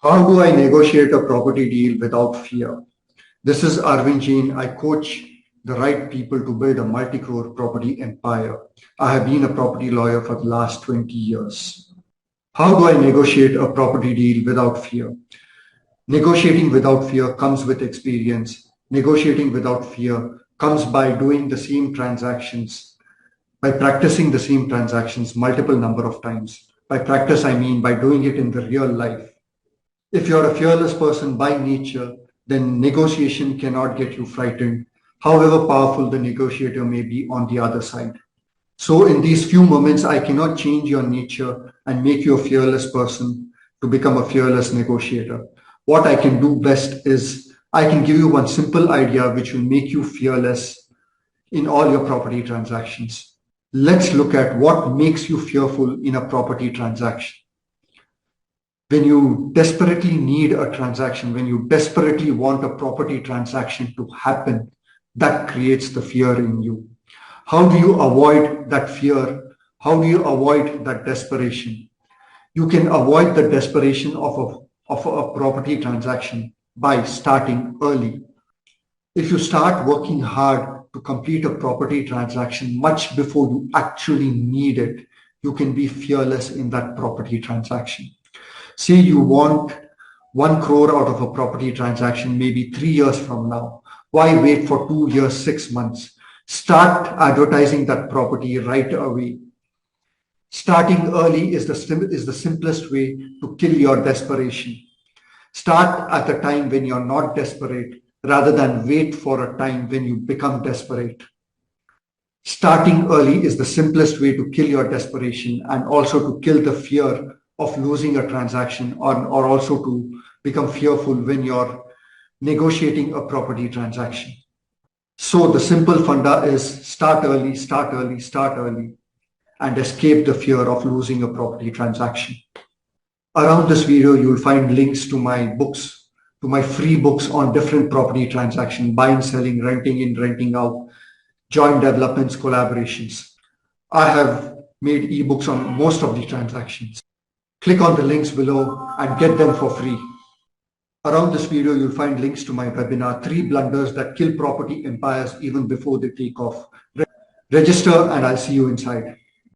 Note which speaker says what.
Speaker 1: How do I negotiate a property deal without fear? This is Arvind Jain. I coach the right people to build a multi-crore property empire. I have been a property lawyer for the last 20 years. How do I negotiate a property deal without fear? Negotiating without fear comes with experience. Negotiating without fear comes by doing the same transactions, by practicing the same transactions multiple number of times. By practice, I mean by doing it in the real life. If you're a fearless person by nature, then negotiation cannot get you frightened, however powerful the negotiator may be on the other side. So in these few moments, I cannot change your nature and make you a fearless person to become a fearless negotiator. What I can do best is I can give you one simple idea which will make you fearless in all your property transactions. Let's look at what makes you fearful in a property transaction. When you desperately need a transaction, when you desperately want a property transaction to happen, that creates the fear in you. How do you avoid that fear? How do you avoid that desperation? You can avoid the desperation of a property transaction by starting early. If you start working hard to complete a property transaction much before you actually need it, you can be fearless in that property transaction. Say you want 1 crore out of a property transaction maybe 3 years from now. Why wait for 2 years, 6 months? Start advertising that property right away. Starting early is the simplest way to kill your desperation. Start at a time when you're not desperate rather than wait for a time when you become desperate. Starting early is the simplest way to kill your desperation and also to kill the fear of losing a transaction or also to become fearful when you're negotiating a property transaction. So the simple funda is start early, start early, start early, and escape the fear of losing a property transaction. Around this video, you'll find links to my books, to my free books on different property transactions, buying, selling, renting in, renting out, joint developments, collaborations. I have made ebooks on most of the transactions. Click on the links below and get them for free. Around this video, you'll find links to my webinar, 3 blunders that kill property empires even before they take off. Register and I'll see you inside.